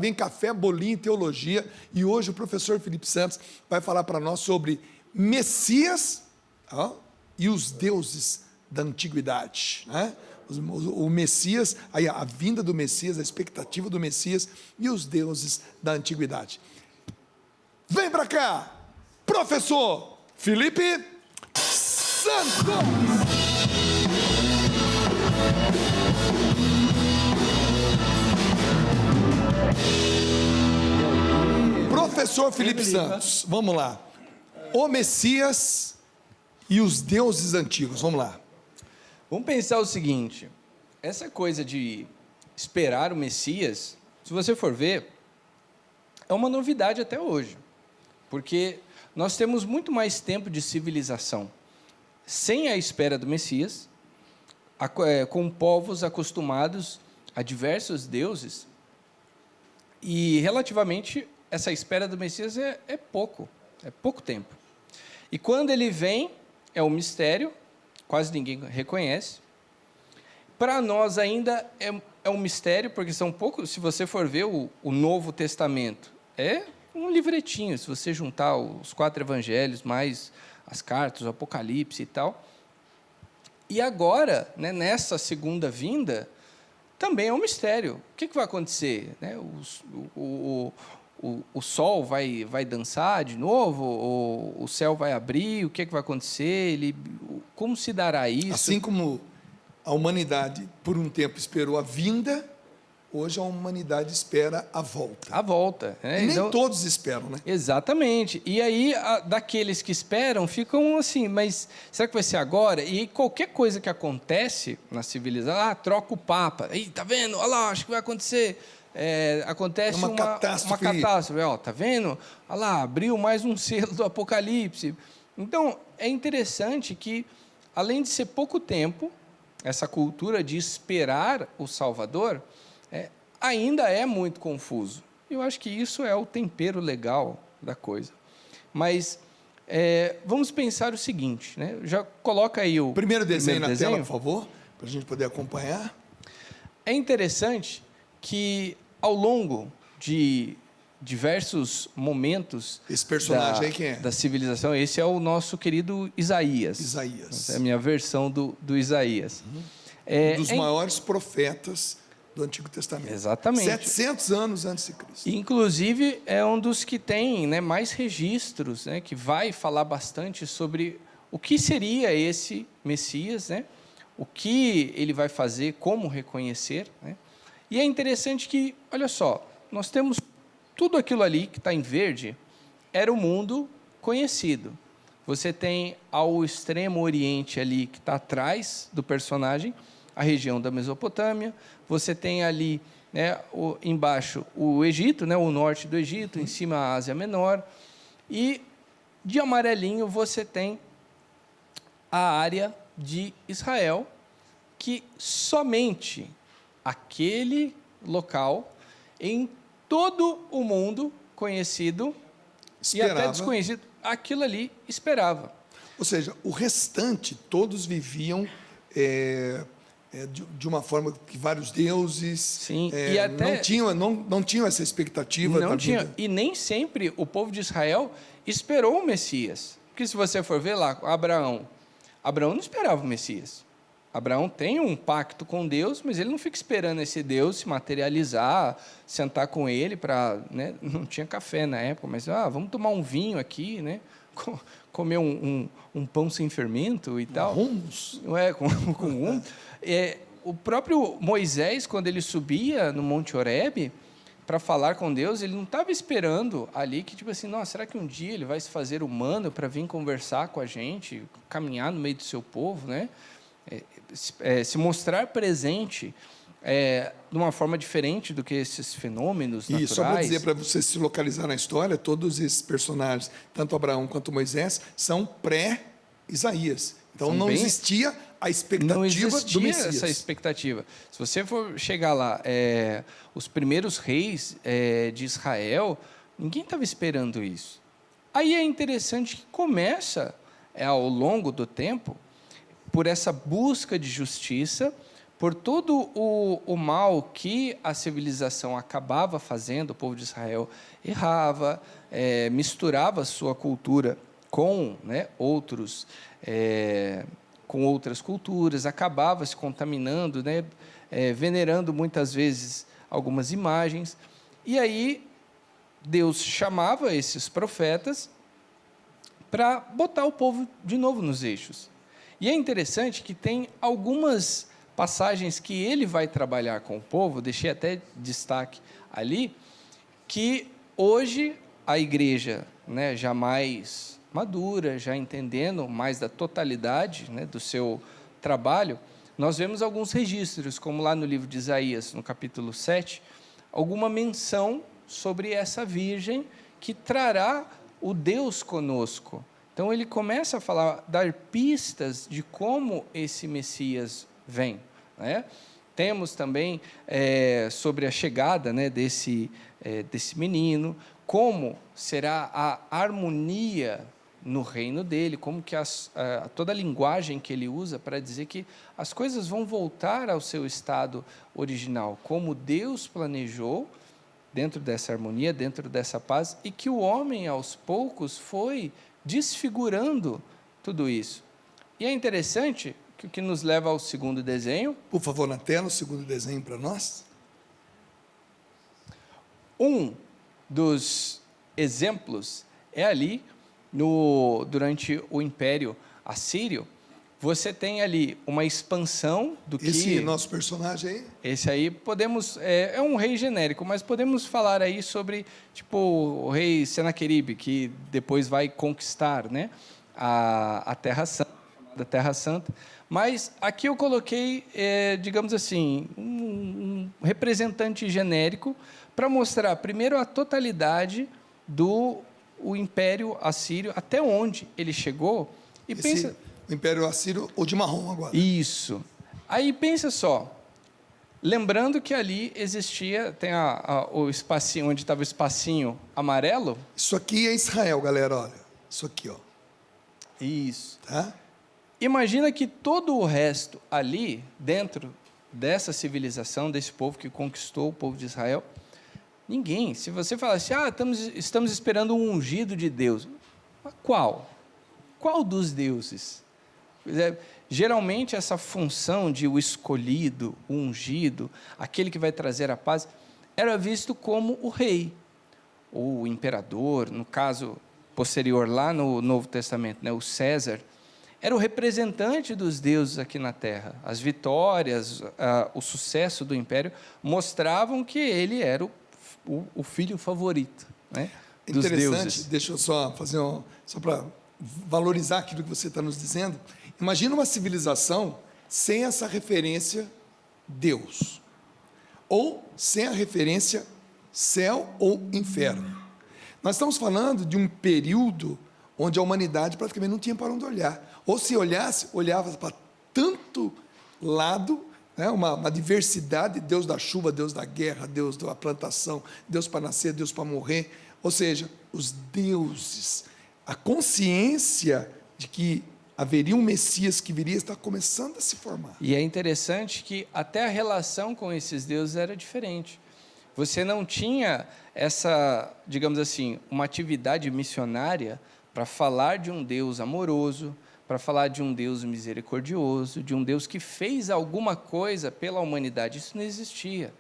Vem café, bolinho, teologia, e hoje o professor Felipe Santos vai falar para nós sobre Messias e os deuses da antiguidade, né? O Messias, a vinda do Messias, a expectativa do Messias e os deuses da antiguidade. Vem para cá, professor Felipe Santos! Professor Felipe Santos, vamos lá. O Messias e os deuses antigos, vamos lá. Vamos pensar o seguinte, essa coisa de esperar o Messias, se você for ver, é uma novidade até hoje, porque nós temos muito mais tempo de civilização sem a espera do Messias, com povos acostumados a diversos deuses, e relativamente essa espera do Messias é pouco tempo. E quando ele vem, é um mistério, quase ninguém reconhece. Para nós ainda é um mistério, porque são poucos, se você for ver o Novo Testamento, é um livretinho, se você juntar os 4 evangelhos, mais as cartas, o Apocalipse e tal. E agora, né, nessa segunda vinda, também é um mistério. O que vai acontecer? Né? O sol vai dançar de novo? Ou o céu vai abrir? O que vai acontecer? Como se dará isso? Assim como a humanidade, por um tempo, esperou a vinda, hoje a humanidade espera a volta. A volta. E nem todos esperam, né? Exatamente. E aí, daqueles que esperam, ficam assim, mas será que vai ser agora? E qualquer coisa que acontece na civilização, troca o Papa. Aí, tá vendo? Olha lá, acho que vai acontecer... acontece uma catástrofe. Ó, tá vendo? Olha lá, abriu mais um selo do Apocalipse. Então, é interessante que, além de ser pouco tempo, essa cultura de esperar o Salvador, ainda é muito confuso. Eu acho que isso é o tempero legal da coisa. Mas vamos pensar o seguinte, né? Já coloca aí o primeiro desenho na tela, por favor, para a gente poder acompanhar. É interessante que, ao longo de diversos momentos esse personagem aí quem é? Da civilização, esse é o nosso querido Isaías. Essa é a minha versão do Isaías. Um dos maiores profetas do Antigo Testamento. Exatamente. 700 anos antes de Cristo. Inclusive, é um dos que tem, né, mais registros, né, que vai falar bastante sobre o que seria esse Messias, né, o que ele vai fazer, como reconhecer, né. E é interessante que, olha só, nós temos tudo aquilo ali que está em verde, era o mundo conhecido. Você tem ao extremo oriente ali, que está atrás do personagem, a região da Mesopotâmia. Você tem ali, né, embaixo o Egito, né, o norte do Egito, em cima a Ásia Menor. E de amarelinho você tem a área de Israel, que somente aquele local, em todo o mundo conhecido esperava. E até desconhecido, aquilo ali esperava. Ou seja, o restante, todos viviam de uma forma que vários deuses. Sim, e até não tinham essa expectativa. Não tinha, e nem sempre o povo de Israel esperou o Messias. Porque se você for ver lá, Abraão não esperava o Messias. Abraão tem um pacto com Deus, mas ele não fica esperando esse Deus se materializar, sentar com ele para... Né, não tinha café na época, mas vamos tomar um vinho aqui, né, comer um pão sem fermento e tal. Hummus. Com hummus. O próprio Moisés, quando ele subia no Monte Horebe para falar com Deus, ele não estava esperando ali que, tipo assim, nossa, será que um dia ele vai se fazer humano para vir conversar com a gente, caminhar no meio do seu povo, né? Se mostrar presente de uma forma diferente do que esses fenômenos naturais. E só para dizer, para você se localizar na história, todos esses personagens, tanto Abraão quanto Moisés, são pré-Isaías. Então não existia a expectativa do Messias. Não existia essa expectativa. Se você for chegar lá, os primeiros reis de Israel, ninguém estava esperando isso. Aí é interessante que começa, ao longo do tempo, por essa busca de justiça, por todo o mal que a civilização acabava fazendo, o povo de Israel errava, misturava sua cultura com, né, com outras culturas, acabava se contaminando, né, venerando muitas vezes algumas imagens. E aí Deus chamava esses profetas para botar o povo de novo nos eixos. E é interessante que tem algumas passagens que ele vai trabalhar com o povo, deixei até destaque ali, que hoje a igreja, né, já mais madura, já entendendo mais da totalidade, né, do seu trabalho, nós vemos alguns registros, como lá no livro de Isaías, no capítulo 7, alguma menção sobre essa virgem que trará o Deus conosco. Então ele começa a falar, dar pistas de como esse Messias vem, né? Temos também sobre a chegada, né, desse menino, como será a harmonia no reino dele, como que toda a linguagem que ele usa para dizer que as coisas vão voltar ao seu estado original, como Deus planejou, dentro dessa harmonia, dentro dessa paz, e que o homem, aos poucos, foi desfigurando tudo isso. E é interessante que o que nos leva ao segundo desenho. Por favor, na tela, o segundo desenho para nós. Um dos exemplos é ali, durante o Império Assírio, você tem ali uma expansão do que... Esse nosso personagem aí? Esse aí, podemos... É um rei genérico, mas podemos falar aí sobre, tipo, o rei Senaqueribe, que depois vai conquistar, né, a Terra Santa, da Terra Santa. Mas aqui eu coloquei, digamos assim, um representante genérico para mostrar, primeiro, a totalidade do Império Assírio, até onde ele chegou. E pensa... O Império Assírio, ou de marrom agora. Isso. Aí pensa só, lembrando que ali existia, tem o espacinho, onde estava o espacinho amarelo. Isso aqui é Israel, galera, olha. Isso aqui, ó. Isso. Tá? Imagina que todo o resto ali, dentro dessa civilização, desse povo que conquistou o povo de Israel, ninguém. Se você falasse, estamos esperando um ungido de Deus. Mas qual? Qual dos deuses? Geralmente essa função de o escolhido, o ungido, aquele que vai trazer a paz, era visto como o rei, ou o imperador, no caso posterior lá no Novo Testamento, né, o César, era o representante dos deuses aqui na Terra. As vitórias, o sucesso do império mostravam que ele era o filho favorito, né, dos deuses. Deixa eu só fazer só para valorizar aquilo que você está nos dizendo. Imagina uma civilização sem essa referência Deus, ou sem a referência céu ou inferno. Nós estamos falando de um período onde a humanidade praticamente não tinha para onde olhar, ou se olhasse, olhava para tanto lado, né, uma diversidade, Deus da chuva, Deus da guerra, Deus da plantação, Deus para nascer, Deus para morrer, ou seja, os deuses, a consciência de que haveria um Messias que viria está começando a se formar. E é interessante que até a relação com esses deuses era diferente. Você não tinha essa, digamos assim, uma atividade missionária para falar de um Deus amoroso, para falar de um Deus misericordioso, de um Deus que fez alguma coisa pela humanidade. Isso não existia.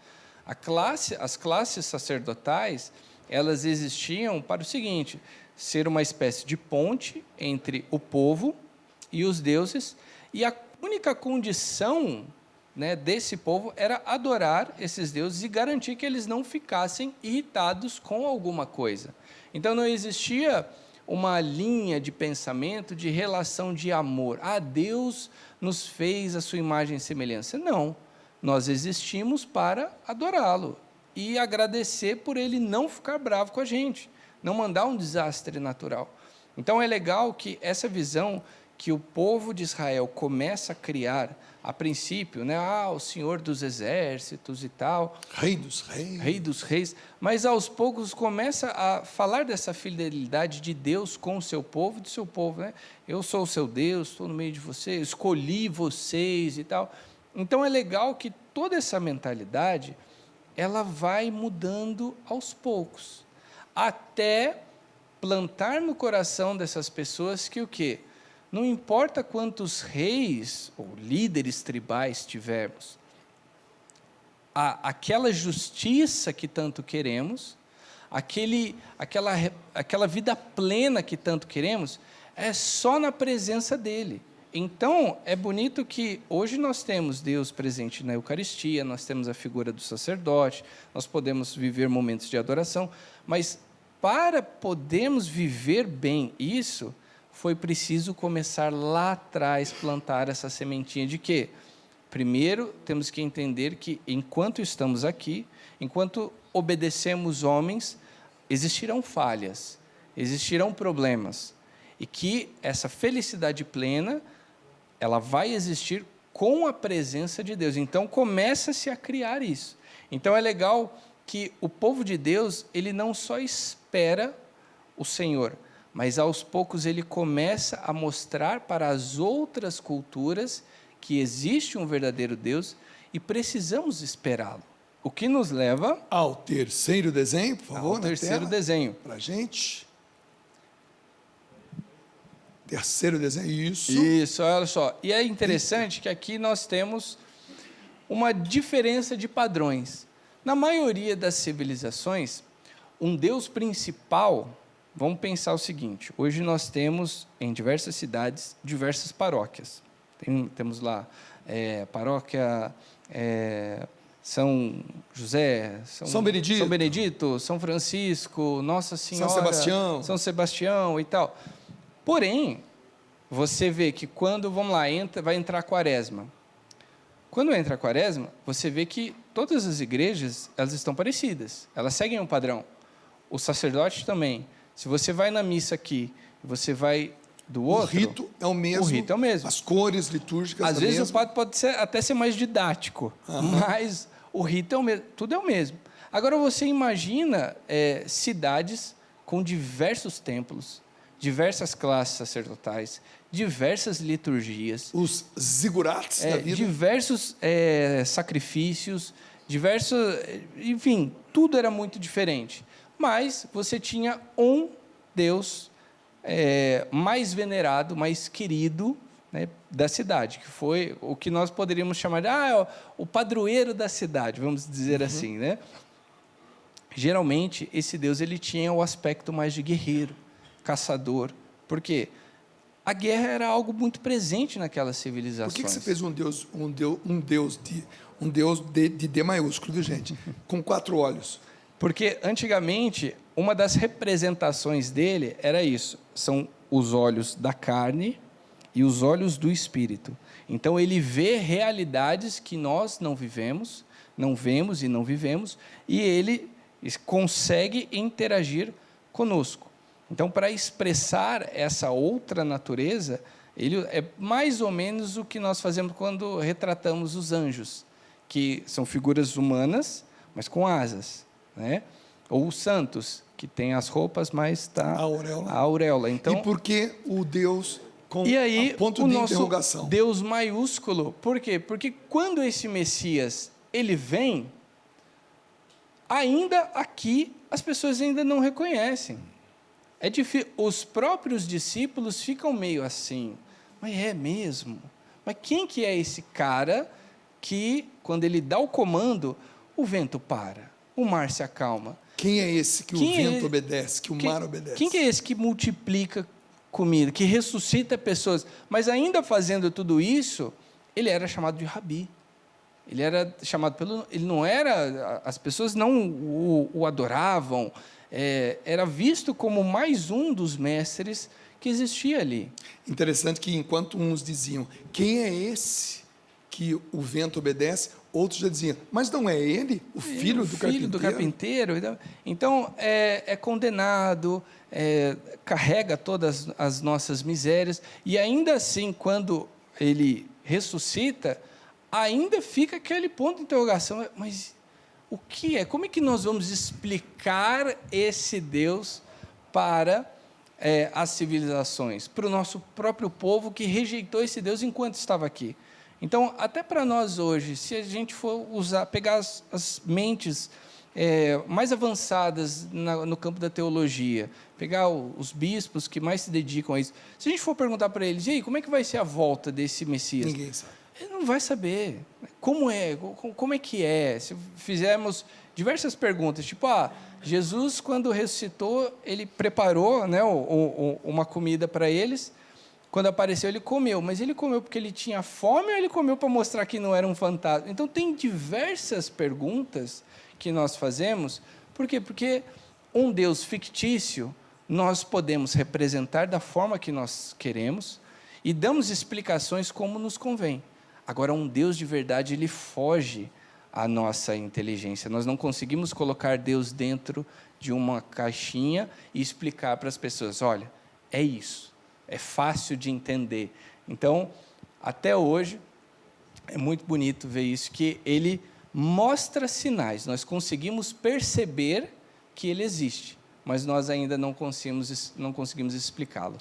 As classes sacerdotais, elas existiam para o seguinte: ser uma espécie de ponte entre o povo e os deuses, e a única condição, né, desse povo era adorar esses deuses e garantir que eles não ficassem irritados com alguma coisa. Então não existia uma linha de pensamento, de relação de amor. Deus nos fez a sua imagem e semelhança. Não, nós existimos para adorá-lo e agradecer por ele não ficar bravo com a gente, não mandar um desastre natural. Então é legal que essa visão que o povo de Israel começa a criar, a princípio, né, o Senhor dos exércitos e tal, Rei dos reis. Rei dos reis, mas aos poucos começa a falar dessa fidelidade de Deus com o seu povo, né? Eu sou o seu Deus, estou no meio de vocês, escolhi vocês e tal. Então é legal que toda essa mentalidade ela vai mudando aos poucos, até plantar no coração dessas pessoas que o quê? Não importa quantos reis ou líderes tribais tivermos, aquela justiça que tanto queremos, aquela vida plena que tanto queremos, é só na presença dele. Então, é bonito que hoje nós temos Deus presente na Eucaristia, nós temos a figura do sacerdote, nós podemos viver momentos de adoração, mas para podermos viver bem isso, foi preciso começar lá atrás, plantar essa sementinha de quê? Primeiro, temos que entender que enquanto estamos aqui, enquanto obedecemos homens, existirão falhas, existirão problemas, e que essa felicidade plena ela vai existir com a presença de Deus. Então, começa-se a criar isso. Então, é legal que o povo de Deus, ele não só espera o Senhor, mas aos poucos ele começa a mostrar para as outras culturas que existe um verdadeiro Deus e precisamos esperá-lo. O que nos leva ao terceiro desenho, por favor, ao terceiro desenho. Para a gente. Terceiro desenho, isso. Isso, olha só. E é interessante que aqui nós temos uma diferença de padrões. Na maioria das civilizações, um Deus principal, vamos pensar o seguinte, hoje nós temos em diversas cidades, diversas paróquias. Temos lá paróquia São José, São Benedito, São Francisco, Nossa Senhora, São Sebastião e tal. Porém, você vê que quando, vamos lá, vai entrar a quaresma. Quando entra a quaresma, você vê que todas as igrejas, elas estão parecidas, elas seguem um padrão. O sacerdote também. Se você vai na missa aqui, você vai do outro... O rito é o mesmo. O rito é o mesmo. As cores litúrgicas às vezes o padre pode até ser mais didático, mas o rito é o mesmo, tudo é o mesmo. Agora você imagina cidades com diversos templos, diversas classes sacerdotais, diversas liturgias. Os zigurates da vida. Diversos sacrifícios, enfim, tudo era muito diferente. Mas você tinha um Deus mais venerado, mais querido, né, da cidade, que foi o que nós poderíamos chamar de o padroeiro da cidade, vamos dizer assim, né? Geralmente, esse Deus ele tinha o aspecto mais de guerreiro, caçador. Por quê? A guerra era algo muito presente naquelas civilizações. Por que você fez um Deus de D maiúsculo, viu, gente? Com 4 olhos. Porque, antigamente, uma das representações dele era isso. São os olhos da carne e os olhos do espírito. Então, ele vê realidades que nós não vivemos, não vemos e não vivemos, e ele consegue interagir conosco. Então, para expressar essa outra natureza, ele é mais ou menos o que nós fazemos quando retratamos os anjos, que são figuras humanas, mas com asas, né? Ou os santos, que tem as roupas, mas está a auréola. Então, e por que o Deus com ponto o de nosso interrogação? Deus maiúsculo, por quê? Porque quando esse Messias ele vem, ainda aqui as pessoas ainda não reconhecem. É difícil, os próprios discípulos ficam meio assim, mas é mesmo? Mas quem que é esse cara que, quando ele dá o comando, o vento para, o mar se acalma? Quem é esse que o vento obedece, que o mar obedece? Quem que é esse que multiplica comida, que ressuscita pessoas? Mas ainda fazendo tudo isso, ele era chamado de Rabi. Ele era chamado ele não era, as pessoas não o adoravam, era visto como mais um dos mestres que existia ali. Interessante que enquanto uns diziam, quem é esse que o vento obedece, outros já diziam, mas não é ele, o filho do carpinteiro? Então, é condenado, carrega todas as nossas misérias, e ainda assim, quando ele ressuscita, ainda fica aquele ponto de interrogação, mas o que é? Como é que nós vamos explicar esse Deus para as civilizações, para o nosso próprio povo que rejeitou esse Deus enquanto estava aqui? Então, até para nós hoje, se a gente for pegar as mentes mais avançadas no campo da teologia, pegar os bispos que mais se dedicam a isso, se a gente for perguntar para eles, e aí, como é que vai ser a volta desse Messias? Ninguém sabe. Ele não vai saber. Como é que é? Se fizermos diversas perguntas, tipo, Jesus, quando ressuscitou, ele preparou, né, uma comida para eles. Quando apareceu, ele comeu. Mas ele comeu porque ele tinha fome ou ele comeu para mostrar que não era um fantasma? Então, tem diversas perguntas que nós fazemos. Por quê? Porque um Deus fictício, nós podemos representar da forma que nós queremos e damos explicações como nos convém. Agora, um Deus de verdade, ele foge à nossa inteligência. Nós não conseguimos colocar Deus dentro de uma caixinha e explicar para as pessoas, olha, é isso, é fácil de entender. Então, até hoje, é muito bonito ver isso, que ele mostra sinais, nós conseguimos perceber que ele existe, mas nós ainda não conseguimos explicá-lo.